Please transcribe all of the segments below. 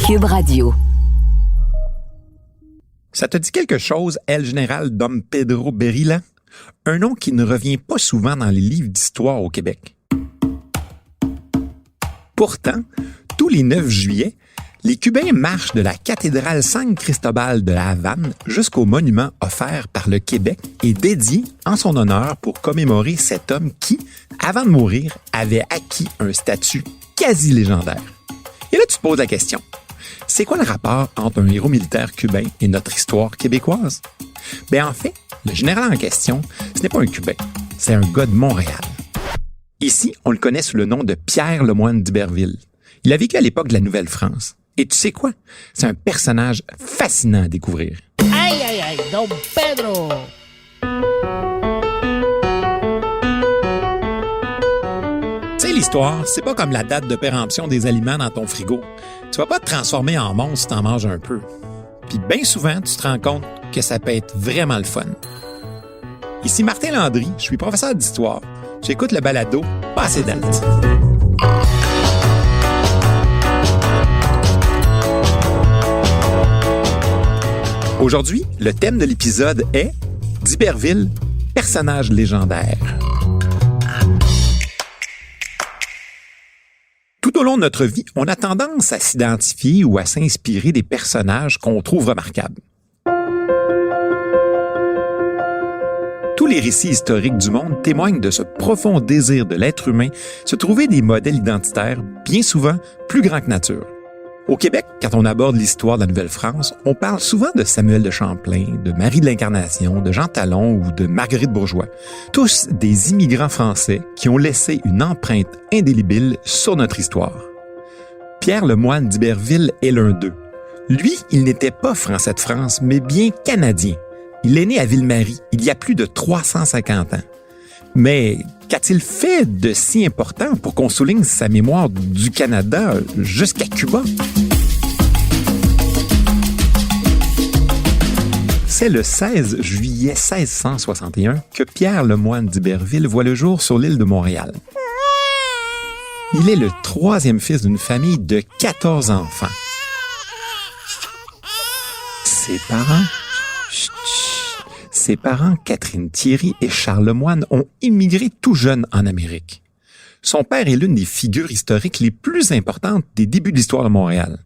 Cube Radio. Ça te dit quelque chose, El Général Dom Pedro Berilla? Un nom qui ne revient pas souvent dans les livres d'histoire au Québec. Pourtant, tous les 9 juillet, les Cubains marchent de la cathédrale San Cristobal de La Havane jusqu'au monument offert par le Québec et dédié en son honneur pour commémorer cet homme qui, avant de mourir, avait acquis un statut quasi légendaire. Et là, tu te poses la question. C'est quoi le rapport entre un héros militaire cubain et notre histoire québécoise? En fait, le général en question, ce n'est pas un Cubain, c'est un gars de Montréal. Ici, on le connaît sous le nom de Pierre Lemoine d'Iberville. Il a vécu à l'époque de la Nouvelle-France. Et tu sais quoi? C'est un personnage fascinant à découvrir. Aïe, aïe, aïe, Don Pedro! Tu sais, l'histoire, c'est pas comme la date de péremption des aliments dans ton frigo. Tu vas pas te transformer en monstre si t'en manges un peu. Puis bien souvent, tu te rends compte que ça peut être vraiment le fun. Ici Martin Landry, je suis professeur d'histoire. J'écoute le balado Passé date. Aujourd'hui, le thème de l'épisode est d'Iberville, personnage légendaire. Tout au long de notre vie, on a tendance à s'identifier ou à s'inspirer des personnages qu'on trouve remarquables. Tous les récits historiques du monde témoignent de ce profond désir de l'être humain se trouver des modèles identitaires, bien souvent plus grands que nature. Au Québec, quand on aborde l'histoire de la Nouvelle-France, on parle souvent de Samuel de Champlain, de Marie de l'Incarnation, de Jean Talon ou de Marguerite Bourgeois. Tous des immigrants français qui ont laissé une empreinte indélébile sur notre histoire. Pierre Lemoine d'Iberville est l'un d'eux. Lui, il n'était pas français de France, mais bien canadien. Il est né à Ville-Marie, il y a plus de 350 ans. Mais qu'a-t-il fait de si important pour qu'on souligne sa mémoire du Canada jusqu'à Cuba? C'est le 16 juillet 1661 que Pierre Lemoine d'Iberville voit le jour sur l'île de Montréal. Il est le 3e fils d'une famille de 14 enfants. Ses parents, Catherine Thierry et Charles Lemoine, ont immigré tout jeunes en Amérique. Son père est l'une des figures historiques les plus importantes des débuts de l'histoire de Montréal.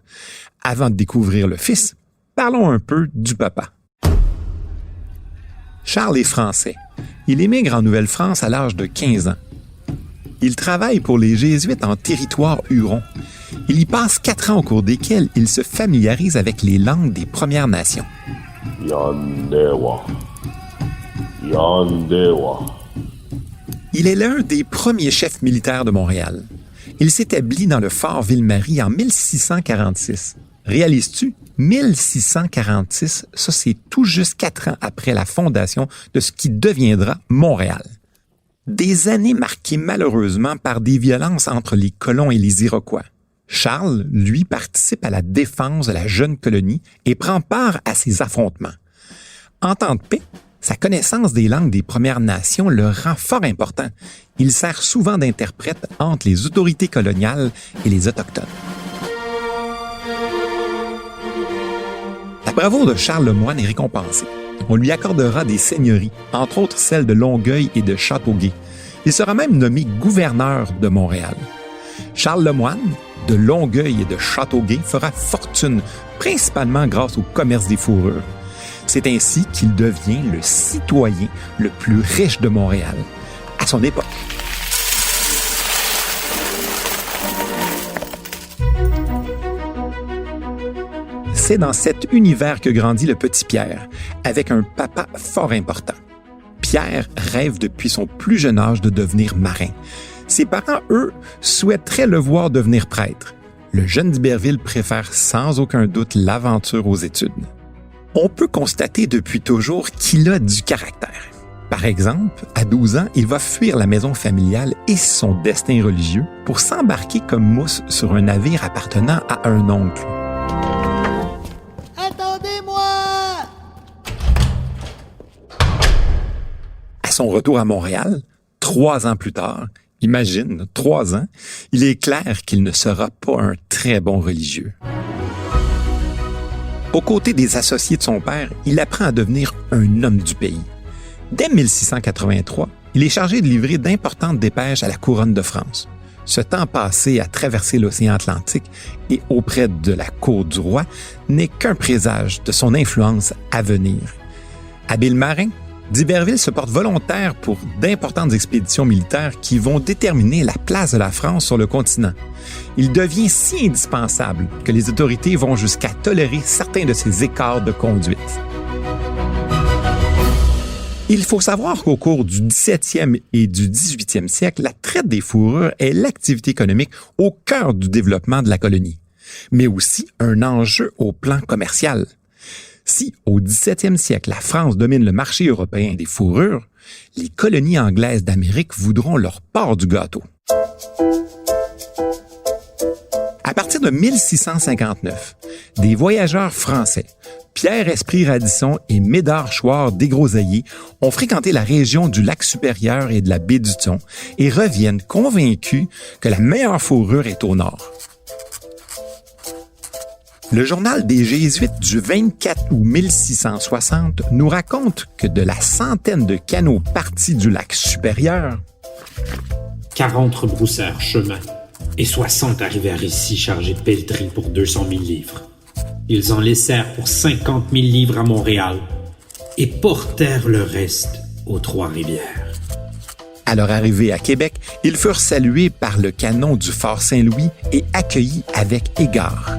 Avant de découvrir le fils, parlons un peu du papa. Charles est français. Il émigre en Nouvelle-France à l'âge de 15 ans. Il travaille pour les Jésuites en territoire huron. Il y passe 4 ans au cours desquels il se familiarise avec les langues des Premières Nations. Yandewa. Il est l'un des premiers chefs militaires de Montréal. Il s'établit dans le fort Ville-Marie en 1646. Réalises-tu? 1646, ça c'est tout juste 4 ans après la fondation de ce qui deviendra Montréal. Des années marquées malheureusement par des violences entre les colons et les Iroquois. Charles, lui, participe à la défense de la jeune colonie et prend part à ces affrontements. En temps de paix, sa connaissance des langues des Premières Nations le rend fort important. Il sert souvent d'interprète entre les autorités coloniales et les Autochtones. La bravoure de Charles Lemoine est récompensée. On lui accordera des seigneuries, entre autres celles de Longueuil et de Châteauguay. Il sera même nommé gouverneur de Montréal. Charles Lemoine, de Longueuil et de Châteauguay, fera fortune, principalement grâce au commerce des fourrures. C'est ainsi qu'il devient le citoyen le plus riche de Montréal, à son époque. C'est dans cet univers que grandit le petit Pierre, avec un papa fort important. Pierre rêve depuis son plus jeune âge de devenir marin. Ses parents, eux, souhaiteraient le voir devenir prêtre. Le jeune d'Iberville préfère sans aucun doute l'aventure aux études. On peut constater depuis toujours qu'il a du caractère. Par exemple, à 12 ans, il va fuir la maison familiale et son destin religieux pour s'embarquer comme mousse sur un navire appartenant à un oncle. Attendez-moi! À son retour à Montréal, 3 ans plus tard, imagine, 3 ans, il est clair qu'il ne sera pas un très bon religieux. Aux côtés des associés de son père, il apprend à devenir un homme du pays. Dès 1683, il est chargé de livrer d'importantes dépêches à la couronne de France. Ce temps passé à traverser l'océan Atlantique et auprès de la cour du roi n'est qu'un présage de son influence à venir. Habile marin, d'Iberville se porte volontaire pour d'importantes expéditions militaires qui vont déterminer la place de la France sur le continent. Il devient si indispensable que les autorités vont jusqu'à tolérer certains de ses écarts de conduite. Il faut savoir qu'au cours du 17e et du 18e siècle, la traite des fourrures est l'activité économique au cœur du développement de la colonie, mais aussi un enjeu au plan commercial. Si, au 17e siècle, la France domine le marché européen des fourrures, les colonies anglaises d'Amérique voudront leur part du gâteau. À partir de 1659, des voyageurs français, Pierre-Esprit Radisson et Médard Chouard Desgroseilliers, ont fréquenté la région du lac Supérieur et de la baie du Thon et reviennent convaincus que la meilleure fourrure est au nord. Le journal des Jésuites du 24 août 1660 nous raconte que de la centaine de canots partis du lac Supérieur, 40 rebroussèrent chemin et 60 arrivèrent ici chargés de pelleteries pour 200 000 livres. Ils en laissèrent pour 50 000 livres à Montréal et portèrent le reste aux Trois-Rivières. À leur arrivée à Québec, ils furent salués par le canon du Fort Saint-Louis et accueillis avec égard.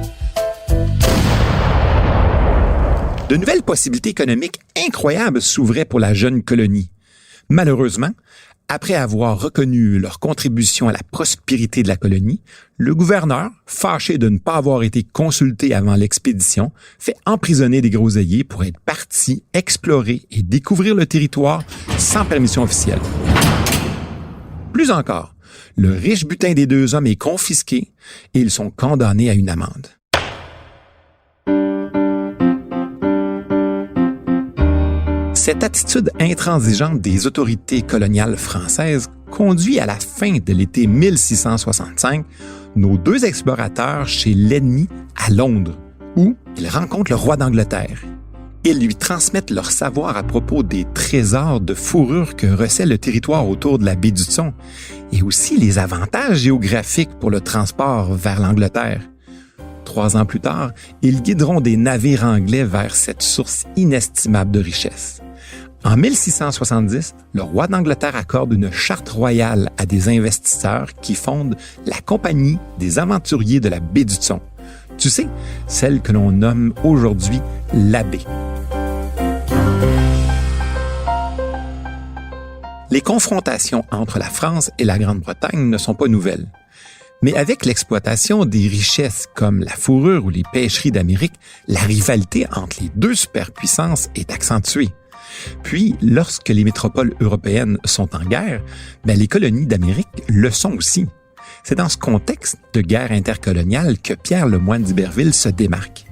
De nouvelles possibilités économiques incroyables s'ouvraient pour la jeune colonie. Malheureusement, après avoir reconnu leur contribution à la prospérité de la colonie, le gouverneur, fâché de ne pas avoir été consulté avant l'expédition, fait emprisonner des groseilliers pour être partis explorer et découvrir le territoire sans permission officielle. Plus encore, le riche butin des deux hommes est confisqué et ils sont condamnés à une amende. Cette attitude intransigeante des autorités coloniales françaises conduit à la fin de l'été 1665 nos deux explorateurs chez l'ennemi à Londres, où ils rencontrent le roi d'Angleterre. Ils lui transmettent leur savoir à propos des trésors de fourrure que recèle le territoire autour de la baie du Thon et aussi les avantages géographiques pour le transport vers l'Angleterre. 3 ans plus tard, ils guideront des navires anglais vers cette source inestimable de richesse. En 1670, le roi d'Angleterre accorde une charte royale à des investisseurs qui fondent la Compagnie des aventuriers de la baie du Thon. Tu sais, celle que l'on nomme aujourd'hui la baie. Les confrontations entre la France et la Grande-Bretagne ne sont pas nouvelles. Mais avec l'exploitation des richesses comme la fourrure ou les pêcheries d'Amérique, la rivalité entre les deux superpuissances est accentuée. Puis, lorsque les métropoles européennes sont en guerre, les colonies d'Amérique le sont aussi. C'est dans ce contexte de guerre intercoloniale que Pierre Lemoine d'Iberville se démarque.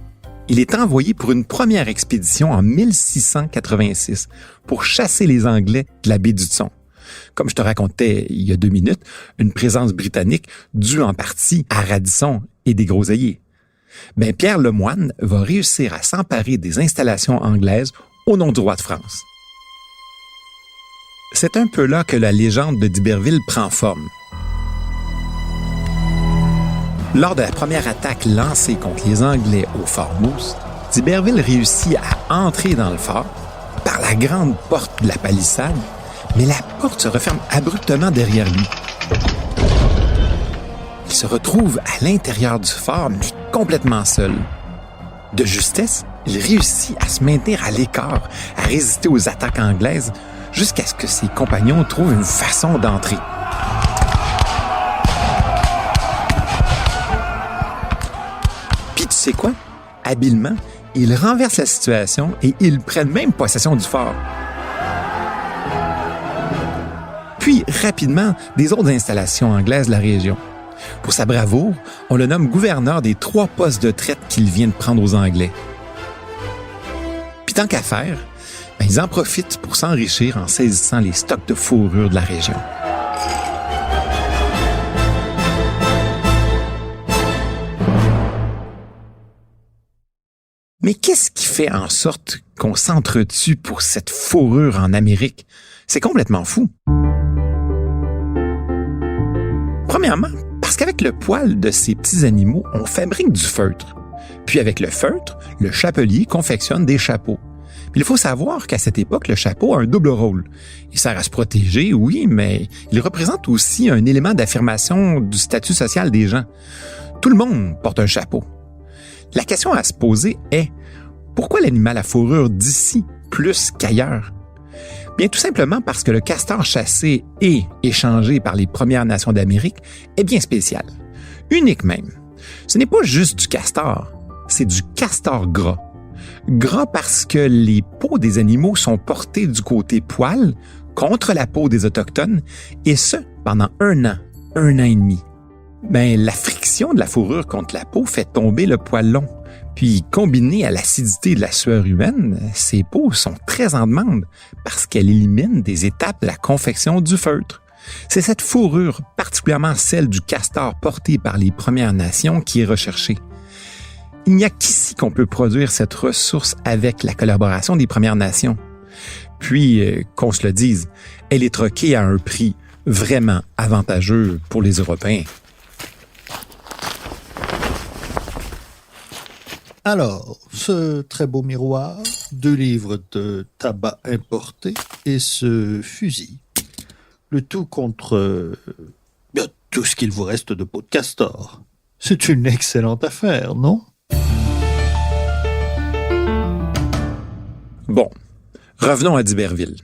Il est envoyé pour une première expédition en 1686 pour chasser les Anglais de la baie du Thon. Comme je te racontais il y a 2 minutes, une présence britannique due en partie à Radisson et des Groseilliers. Pierre Lemoine va réussir à s'emparer des installations anglaises au nom du roi de France. C'est un peu là que la légende de d'Iberville prend forme. Lors de la première attaque lancée contre les Anglais au Fort Moose, d'Iberville réussit à entrer dans le fort par la grande porte de la palissade, mais la porte se referme abruptement derrière lui. Il se retrouve à l'intérieur du fort, mais complètement seul. De justesse, il réussit à se maintenir à l'écart, à résister aux attaques anglaises, jusqu'à ce que ses compagnons trouvent une façon d'entrer. Puis tu sais quoi? Habilement, ils renversent la situation et ils prennent même possession du fort. Puis, rapidement, des autres installations anglaises de la région. Pour sa bravoure, on le nomme gouverneur des 3 postes de traite qu'il vient de prendre aux Anglais. Puis tant qu'à faire, ils en profitent pour s'enrichir en saisissant les stocks de fourrure de la région. Mais qu'est-ce qui fait en sorte qu'on s'entretue pour cette fourrure en Amérique? C'est complètement fou. Premièrement, parce qu'avec le poil de ces petits animaux, on fabrique du feutre. Puis avec le feutre, le chapelier confectionne des chapeaux. Mais il faut savoir qu'à cette époque, le chapeau a un double rôle. Il sert à se protéger, oui, mais il représente aussi un élément d'affirmation du statut social des gens. Tout le monde porte un chapeau. La question à se poser est, pourquoi l'animal à fourrure d'ici plus qu'ailleurs? Bien, tout simplement parce que le castor chassé et échangé par les Premières Nations d'Amérique est bien spécial. Unique même. Ce n'est pas juste du castor, c'est du castor gras. Gras parce que les peaux des animaux sont portées du côté poil contre la peau des Autochtones, et ce, pendant 1 an et demi. Ben, la friction de la fourrure contre la peau fait tomber le poil long. Puis, combiné à l'acidité de la sueur humaine, ces peaux sont très en demande parce qu'elles éliminent des étapes de la confection du feutre. C'est cette fourrure, particulièrement celle du castor portée par les Premières Nations, qui est recherchée. Il n'y a qu'ici qu'on peut produire cette ressource avec la collaboration des Premières Nations. Puis, qu'on se le dise, elle est troquée à un prix vraiment avantageux pour les Européens. Alors, ce très beau miroir, 2 livres de tabac importé et ce fusil. Le tout contre tout ce qu'il vous reste de peau de castor. C'est une excellente affaire, non? Bon, revenons à d'Iberville.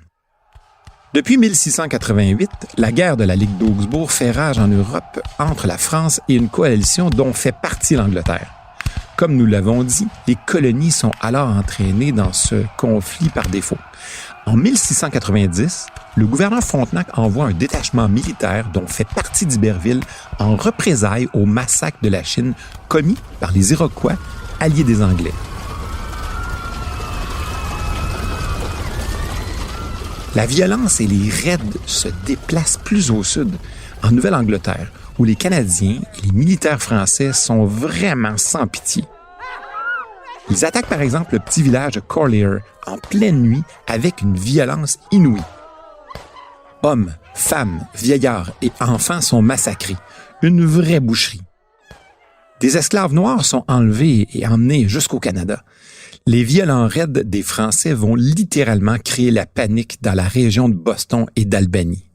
Depuis 1688, la guerre de la Ligue d'Augsbourg fait rage en Europe entre la France et une coalition dont fait partie l'Angleterre. Comme nous l'avons dit, les colonies sont alors entraînées dans ce conflit par défaut. En 1690, le gouverneur Frontenac envoie un détachement militaire dont fait partie d'Iberville en représailles au massacre de la Chine commis par les Iroquois, alliés des Anglais. La violence et les raids se déplacent plus au sud, en Nouvelle-Angleterre, où les Canadiens et les militaires français sont vraiment sans pitié. Ils attaquent par exemple le petit village de Corlear en pleine nuit avec une violence inouïe. Hommes, femmes, vieillards et enfants sont massacrés. Une vraie boucherie. Des esclaves noirs sont enlevés et emmenés jusqu'au Canada. Les violents raids des Français vont littéralement créer la panique dans la région de Boston et d'Albany.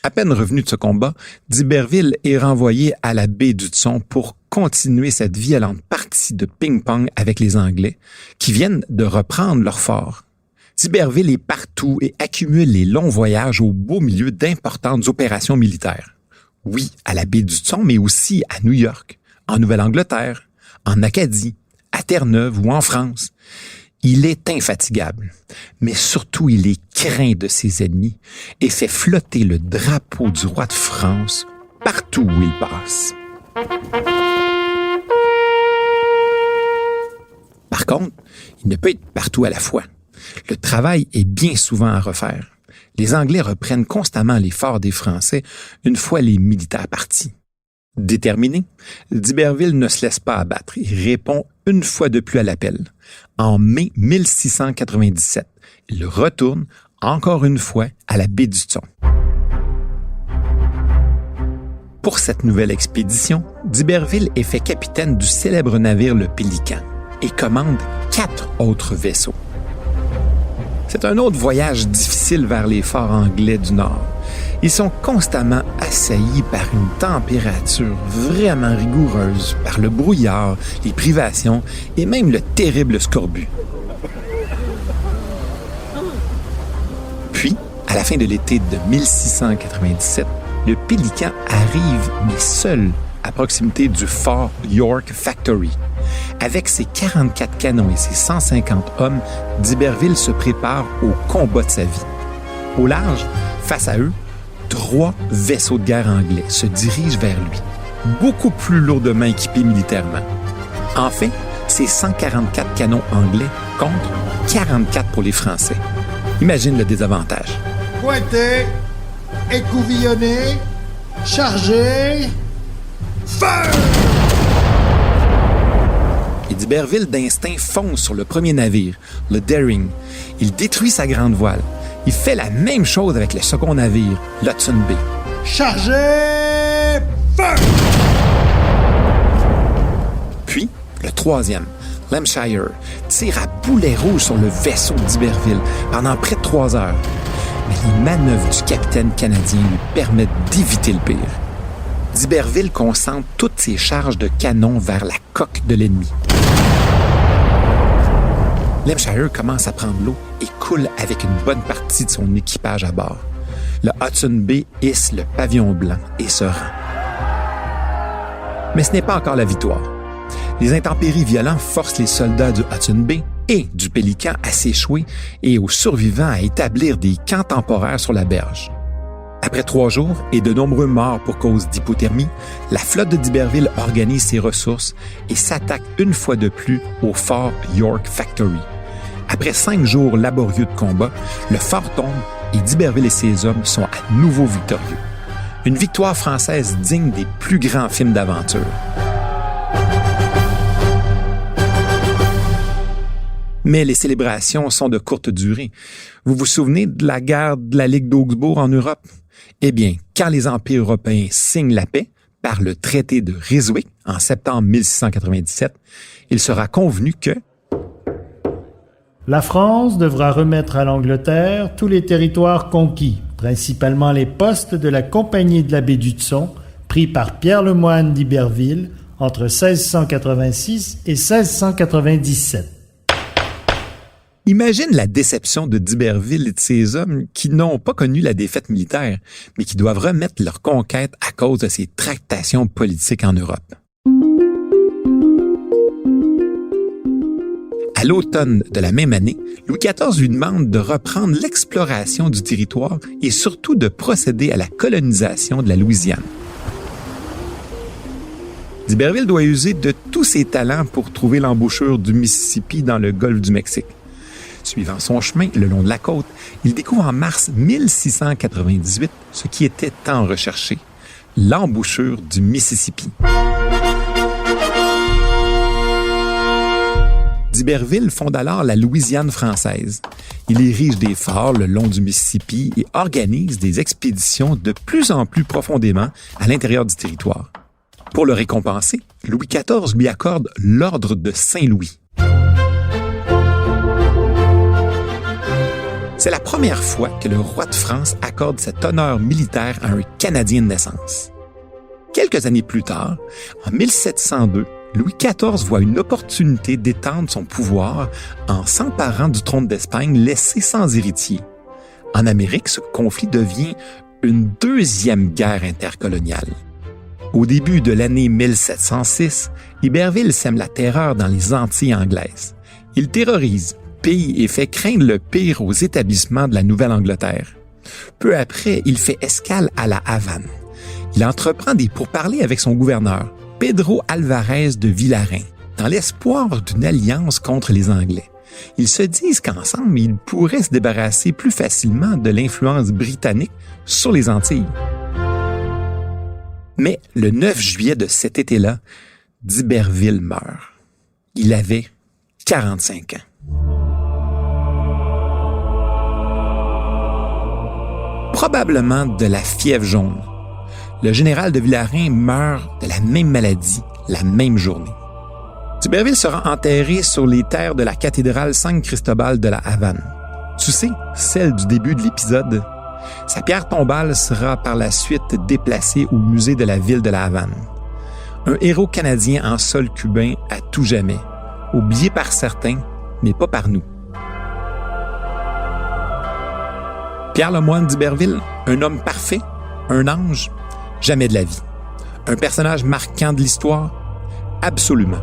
À peine revenu de ce combat, d'Iberville est renvoyé à la baie d'Hudson pour continuer cette violente partie de ping-pong avec les Anglais, qui viennent de reprendre leur fort. d'Iberville est partout et accumule les longs voyages au beau milieu d'importantes opérations militaires. Oui, à la baie d'Hudson, mais aussi à New York, en Nouvelle-Angleterre, en Acadie, à Terre-Neuve ou en France. Il est infatigable, mais surtout il est craint de ses ennemis et fait flotter le drapeau du roi de France partout où il passe. Par contre, il ne peut être partout à la fois. Le travail est bien souvent à refaire. Les Anglais reprennent constamment les forts des Français une fois les militaires partis. Déterminé, d'Iberville ne se laisse pas abattre et répond une fois de plus à l'appel. En mai 1697, il retourne encore une fois à la baie d'Hudson. Pour cette nouvelle expédition, d'Iberville est fait capitaine du célèbre navire le Pélican et commande 4 autres vaisseaux. C'est un autre voyage difficile vers les forts anglais du Nord. Ils sont constamment assaillis par une température vraiment rigoureuse, par le brouillard, les privations et même le terrible scorbut. Puis, à la fin de l'été de 1697, le Pélican arrive, mais seul, à proximité du fort York Factory. Avec ses 44 canons et ses 150 hommes, d'Iberville se prépare au combat de sa vie. Au large, face à eux, 3 vaisseaux de guerre anglais se dirigent vers lui, beaucoup plus lourdement équipés militairement. Enfin, c'est 144 canons anglais contre 44 pour les Français. Imagine le désavantage. Pointé, écouvillonné, chargé, feu! Et d'Iberville d'instinct fonce sur le premier navire, le Daring. Il détruit sa grande voile. Il fait la même chose avec le second navire, l'Hudson Bay. Chargez! Feu! Puis, le troisième, l'Hampshire, tire à boulet rouge sur le vaisseau d'Iberville pendant près de 3 heures. Mais les manœuvres du capitaine canadien lui permettent d'éviter le pire. D'Iberville concentre toutes ses charges de canon vers la coque de l'ennemi. L'Hampshire commence à prendre l'eau et coule avec une bonne partie de son équipage à bord. Le Hudson Bay hisse le pavillon blanc et se rend. Mais ce n'est pas encore la victoire. Les intempéries violentes forcent les soldats du Hudson Bay et du Pélican à s'échouer et aux survivants à établir des camps temporaires sur la berge. Après 3 jours et de nombreux morts pour cause d'hypothermie, la flotte de d'Iberville organise ses ressources et s'attaque une fois de plus au fort York Factory. Après 5 jours laborieux de combat, le fort tombe et d'Iberville et ses hommes sont à nouveau victorieux. Une victoire française digne des plus grands films d'aventure. Mais les célébrations sont de courte durée. Vous vous souvenez de la guerre de la Ligue d'Augsbourg en Europe? Eh bien, quand les empires européens signent la paix, par le traité de Ryswick en septembre 1697, il sera convenu que la France devra remettre à l'Angleterre tous les territoires conquis, principalement les postes de la Compagnie de la baie d'Hudson, pris par Pierre Le Moyne d'Iberville entre 1686 et 1697. Imagine la déception de d'Iberville et de ses hommes qui n'ont pas connu la défaite militaire, mais qui doivent remettre leur conquête à cause de ces tractations politiques en Europe. À l'automne de la même année, Louis XIV lui demande de reprendre l'exploration du territoire et surtout de procéder à la colonisation de la Louisiane. D'Iberville doit user de tous ses talents pour trouver l'embouchure du Mississippi dans le golfe du Mexique. Suivant son chemin le long de la côte, il découvre en mars 1698 ce qui était tant recherché, l'embouchure du Mississippi. D'Iberville fonde alors la Louisiane française. Il érige des forts le long du Mississippi et organise des expéditions de plus en plus profondément à l'intérieur du territoire. Pour le récompenser, Louis XIV lui accorde l'ordre de Saint-Louis. C'est la première fois que le roi de France accorde cet honneur militaire à un Canadien de naissance. Quelques années plus tard, en 1702, Louis XIV voit une opportunité d'étendre son pouvoir en s'emparant du trône d'Espagne laissé sans héritier. En Amérique, ce conflit devient une deuxième guerre intercoloniale. Au début de l'année 1706, Iberville sème la terreur dans les Antilles anglaises. Il terrorise, pille et fait craindre le pire aux établissements de la Nouvelle-Angleterre. Peu après, il fait escale à la Havane. Il entreprend des pourparlers avec son gouverneur, Pedro Alvarez de Villarin, dans l'espoir d'une alliance contre les Anglais. Ils se disent qu'ensemble, ils pourraient se débarrasser plus facilement de l'influence britannique sur les Antilles. Mais le 9 juillet de cet été-là, d'Iberville meurt. Il avait 45 ans. Probablement de la fièvre jaune. Le général de Villarin meurt de la même maladie, la même journée. d'Iberville sera enterré sur les terres de la cathédrale San Cristobal de la Havane. Tu sais, celle du début de l'épisode. Sa pierre tombale sera par la suite déplacée au musée de la ville de la Havane. Un héros canadien en sol cubain à tout jamais, oublié par certains, mais pas par nous. Pierre Le Moyne d'Iberville, un homme parfait, un ange, jamais de la vie. Un personnage marquant de l'histoire, absolument.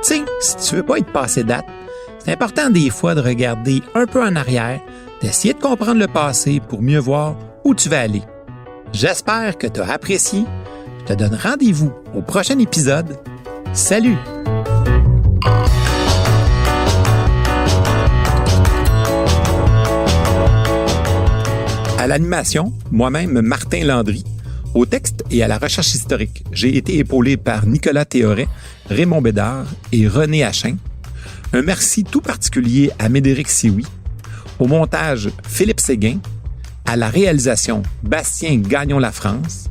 Tu sais, si tu veux pas être passé date, c'est important des fois de regarder un peu en arrière, d'essayer de comprendre le passé pour mieux voir où tu vas aller. J'espère que tu as apprécié. Je te donne rendez-vous au prochain épisode. Salut! l'animation, moi-même, Martin Landry. Au texte et à la recherche historique, j'ai été épaulé par Nicolas Théoret, Raymond Bédard et René Achin. Un merci tout particulier à Médéric Sioui. Au montage, Philippe Séguin. À la réalisation, Bastien Gagnon-Lafrance.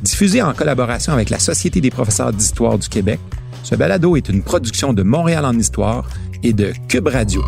Diffusé en collaboration avec la Société des professeurs d'histoire du Québec, ce balado est une production de Montréal en Histoire et de Cube Radio.